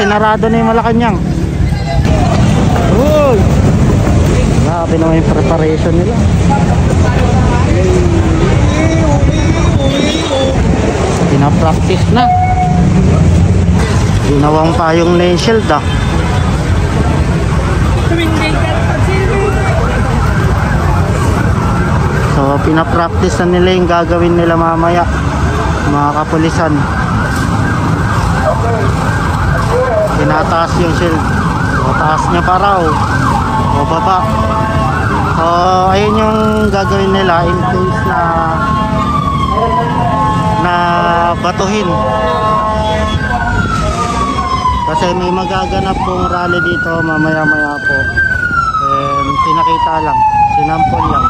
sinarado na yung Malacanang. Uy! Grabe naman yung preparation nila. Pinapractice na. Ginawang payong na yung shield ah. So pinapractice na nila yung gagawin nila mamaya, mga kapulisan. Tinataas yung shield. O taas niya pa raw, o baba. So ayun yung gagawin nila in case na batuhin. Kasi may magaganap pong rally dito mamaya po. And pinakita lang, sinampol lang.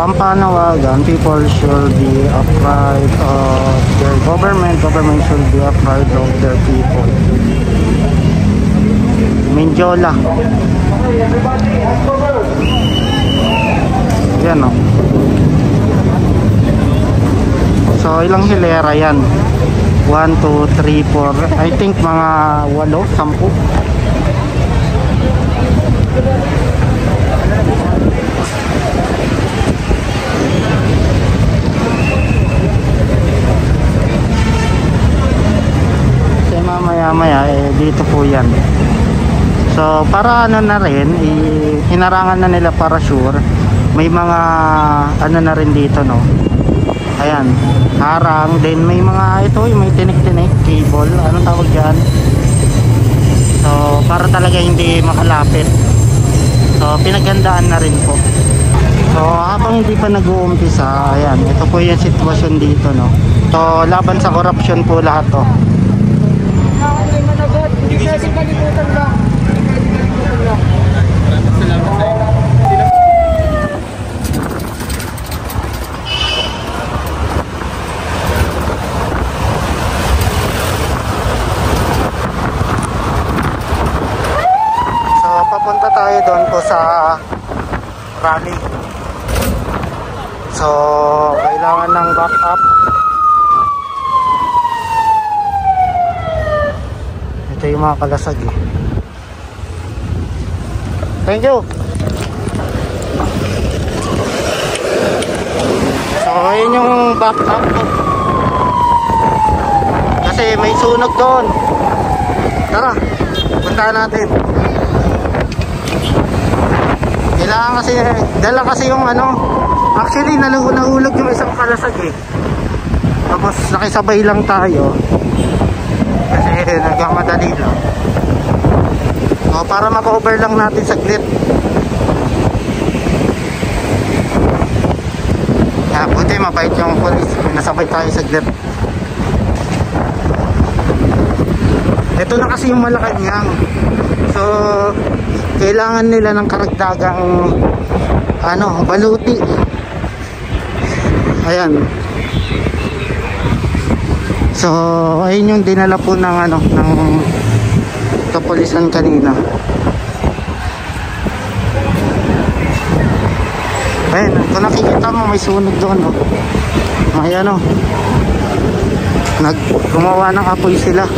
Ang panawagan, people should be upright of their government should be upright of their people. Mindiola. Yan o. So ilang hilera yan? 1, 2, 3, 4, I think mga 8, 10. Maya dito po yan. So para ano na rin, hinarangan na nila para sure. May mga ano na rin dito no. Ayan, harang. Then may mga ito, may tinik-tinik cable. Anong tawag dyan? So para talaga hindi makalapit. So pinaghandaan na rin po. So habang hindi pa nag-uumpisa, ayan, ito po yung sitwasyon dito no. So laban sa corruption po lahat to. Hindi kasi kalimutan lang. So papunta tayo doon po sa rally. So kailangan ng backup. Ito yung mga kalasag eh. Thank you. So ayun yung backup ko. Kasi may sunog doon. Tara, puntahan natin. Kailangan kasi, dala kasi yung ano. Actually nahulog yung isang kalasag eh. Tapos nakisabay lang tayo kasi nagmamadali lang. O para maka-over lang natin saglit. Buti mabait yung police, nasabay tayo saglit. Ito na kasi yung Malacanang. So kailangan nila ng karagdagang ano, baluti. Ayan. So ayun yung dinala po ng ano, ng kapulisan kanina. Ayun, kung nakikita mo may sunog doon no? May ano, gumawa ng apoy sila.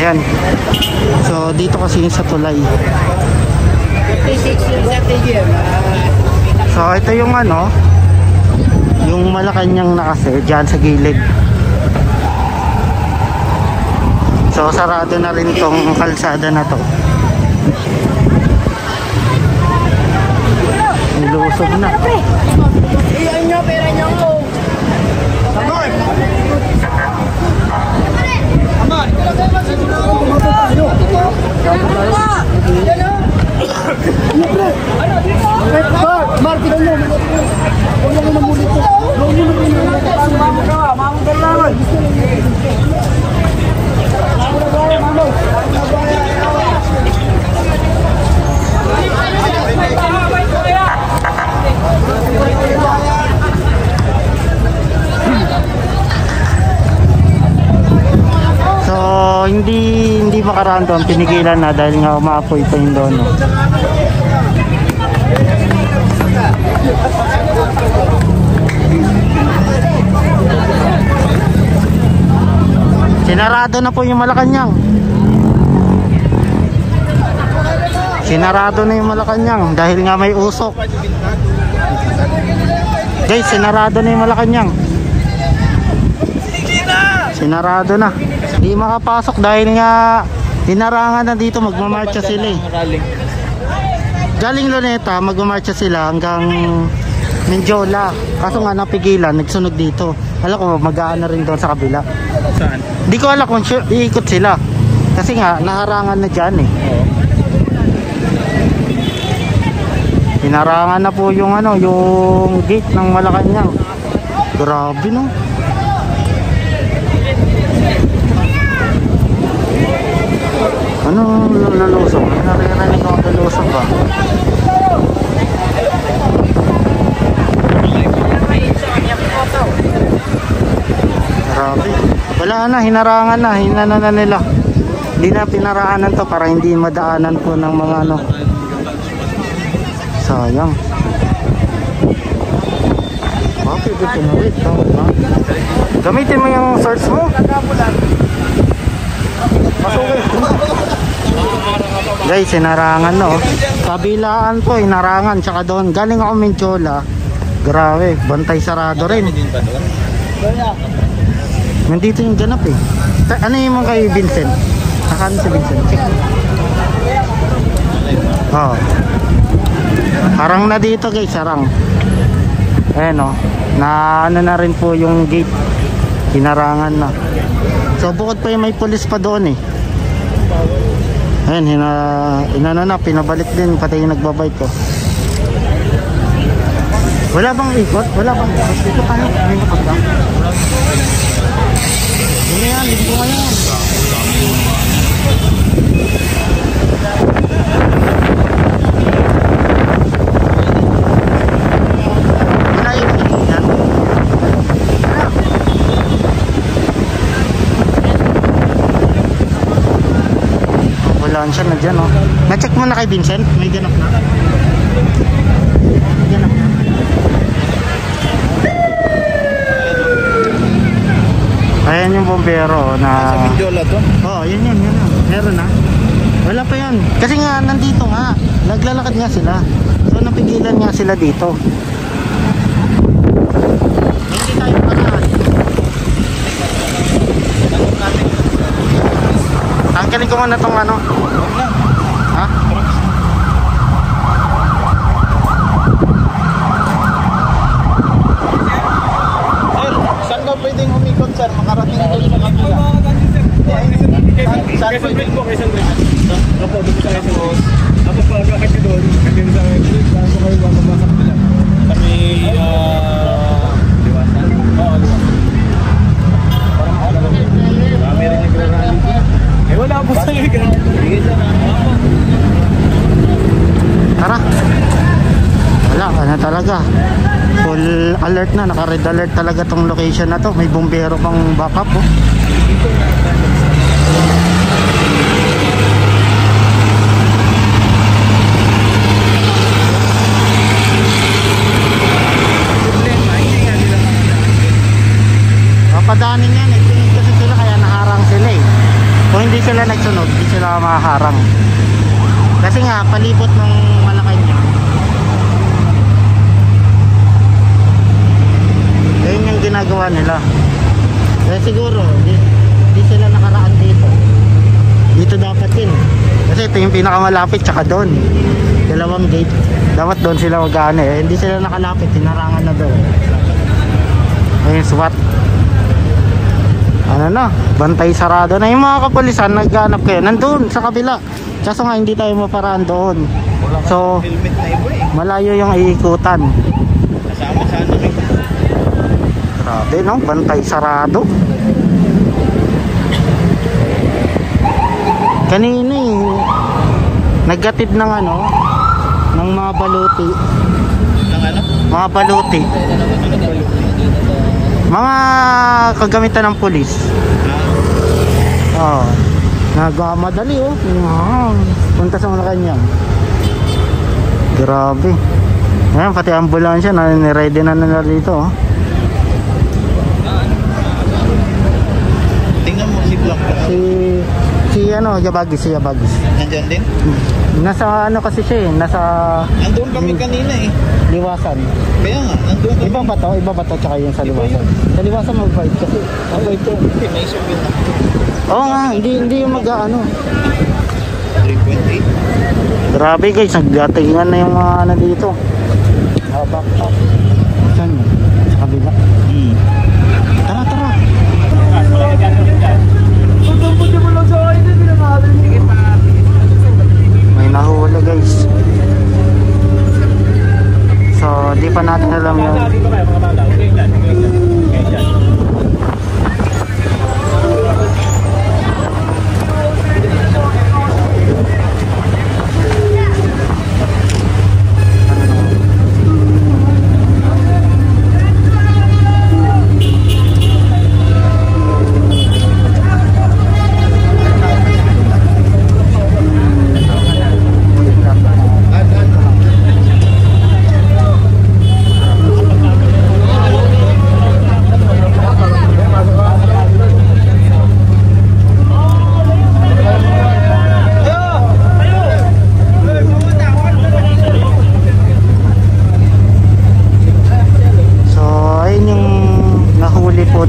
Ayan. So dito kasi yung sa tulay. So ito yung ano, yung Malacanang na kasi dyan sa gilid. So sarado na rin tong kalsada na to. Nilusog na. Iyan nyo, pera nyo ko. Amor! Amor! Mar, tignan mo. maparaan doon, pinigilan na dahil nga umaapoy pa yung doon. No? Sinarado na po yung Malacanang. Sinarado na yung Malacanang dahil nga may usok. Guys, sinarado na yung Malacanang. Sinarado na. Hindi makapasok dahil nga hinarangan na dito, magmamarcha sila eh. Galing Luneta, magmamarcha sila hanggang Menjola. Kaso nga napigilan, nagsunog dito. Alam ko mag-aan na rin doon sa kabila. Saan? Hindi ko alam kung iikot sila. Kasi nga naharangan na dyan eh. Oo. Hinarangan na po yung ano, yung gate ng Malacanang. Grabe no. Ano lalusong? Ano narinig ko ang lalusong ba? Grabe. Wala na, hinarangan na. Hinano na nila. Hindi na pinaraanan to para hindi madaanan po ng mga ano. Sayang. Bakit ito pinawit? Gamitin mo yung search mo. Guys, hinarangan no. Kabilaan po, hinarangan. Tsaka doon, galing ako Menjola. Grabe, bantay sarado rin. Nandito yung ganap eh. Ano yung mga kay Vincent? Saan si Vincent? Check. Oh. Harang na dito guys, harang. Ayan o. Na ano na rin po yung gate. Hinarangan na. So bukod pa yung may pulis pa doon eh. Ayan, inano na, pinabalik din pati yung nagbabike ko. Wala bang ikot? Wala bang ikot? Ikot tayo. May ikot ba? Hindi yan, hindi ko ngayon. Siya na dyan, oh. Na-check mo na kay Vincent? May ganap na? May ganap na? Ayan yung bombero na... Sa Menjola to? Oo, yun. Meron na. Wala pa yun. Kasi nga, nandito nga. Naglalakad nga sila. So, napigilan nga sila dito. Hindi tayo paraan. Tanggalin ko muna itong ano. Ha? Sir, saan ba pwedeng umikot sir? Makarating doon sa kabila. Saan pwedeng po? Kaysan Bridge. Opo, doon sa Kaysan Bridge. Tapos pag kasi doon, hanggang sa Bridge, saan po kayo bababa sa kabila? Kami, liwasan? Oo, liwasan. Parang alam mo. Kami rin nagrarally. Eh wala po sa'yo eh. Tara. Wala, ano talaga. Full alert na, naka-red alert talaga tong location na to. May bumbero pang backup oh. Padaanin yan eh. Kasi sila kaya naharang sila eh. Kung hindi sila nagsunog, hindi sila maharang. Kasi nga, palibot ng Malacanang. Ayun yung ginagawa nila. Kaya siguro, hindi sila nakaraan dito. Dito dapat yun. Kasi ito yung pinakamalapit, tsaka doon. Dalawang gate. Dapat doon sila mag-ano eh. Hindi sila nakalapit, hinarangan na doon. Ayun, SWAT. Ano na, bantay sarado na yung mga kapulisan, naghanap kayo nandun sa kabila, kaso nga hindi tayo maparaan doon. So malayo yung iikutan. Kasama sa ano rin. Grabe no, bantay sarado. Kanina eh, naggatid ng ano, ng mga baluti. Ng ano? Mga baluti. Mga kagamitan ng pulis. Oh. Nagmamadali oh. Punta sa Malacanang. Grabe. Ayan, pati ambulansya na ready na nila dito oh. Tingnan mo si Black. Si ano, Yabagis. Nandyan din? Nasa ano kasi siya eh, nasa Nandun kami kanina eh. Liwasan. Kaya nga, nandun kami. Iba ba to tsaka yung sa Liwasan? Sa Liwasan mag-bite kasi. Okay po. May sabihin na. Oo nga, hindi yung mag-ano. 3.8. Grabe guys, nagdatingan na yung mga ano dito. Back up. Saan yun? Sa kabila. Tara. May nahuli guys. So, di pa natin alam yun. Dito kayo mga bata. Okay dyan.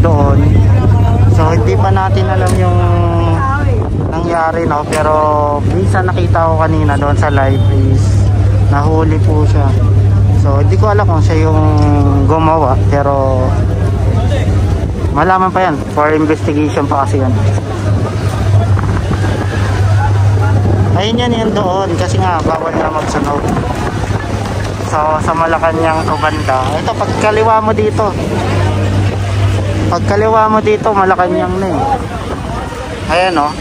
doon. So hindi pa natin alam yung nangyari, no, pero minsan nakita ko kanina doon sa live is nahuli po siya. So hindi ko alam kung siya yung gumawa, pero malaman pa yan, for investigation pa kasi yan. Ayun yan doon kasi nga bawal na magsunog. So sa Malacanang o banda, ito pagkaliwa mo dito, Malacanang na eh. Ayan o.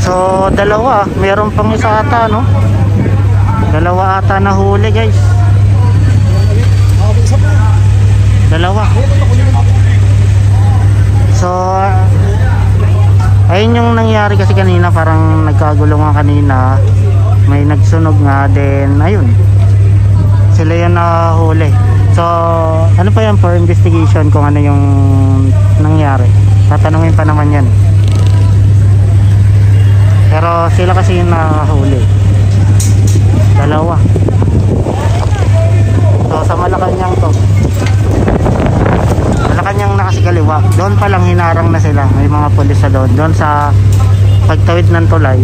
So dalawa, meron pang isa ata, no? Dalawa ata na huli, guys. Dalawa. So ayun yung nangyari kasi kanina, parang nagkagulungan kanina. May nagsunog nga din, ayun. Sila yung nahuli. So ano pa yan, for investigation kung ano yung nangyari. Tatanungin pa naman yan. Pero sila kasi yung nakahuli. Dalawa. So sa Malacanang to. Malacanang na kasi kaliwa. Doon pa lang hinarang na sila. May mga pulis na doon. Doon sa pagtawid ng tulay,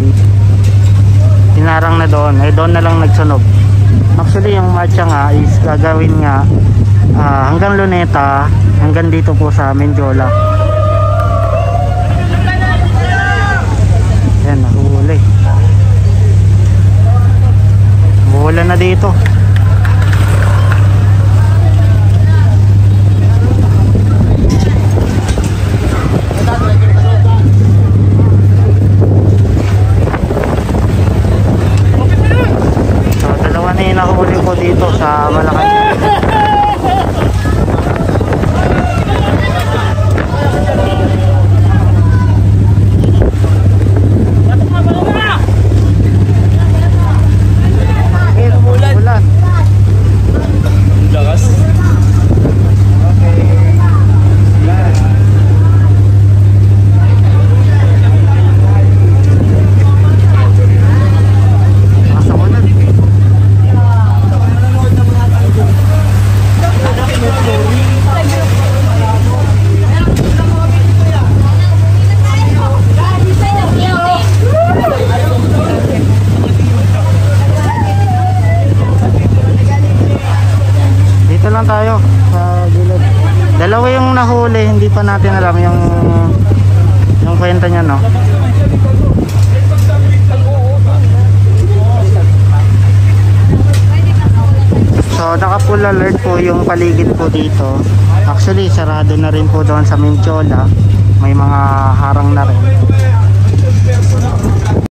hinarang na doon. Eh doon na lang nagsunog. Actually yung marcha nga is gagawin nga hanggang Luneta, hanggang dito po sa Mendiola. Yan, nahuli. Umuulan na dito. So, dalawa na yung nahuli ko dito sa Malacanang. Lang tayo sa gilid. Dalawa yung nahuli, hindi pa natin alam yung kwenta niya, no. So naka full alert po yung paligid po dito. Actually sarado na rin po doon sa Mintiola. May mga harang na rin.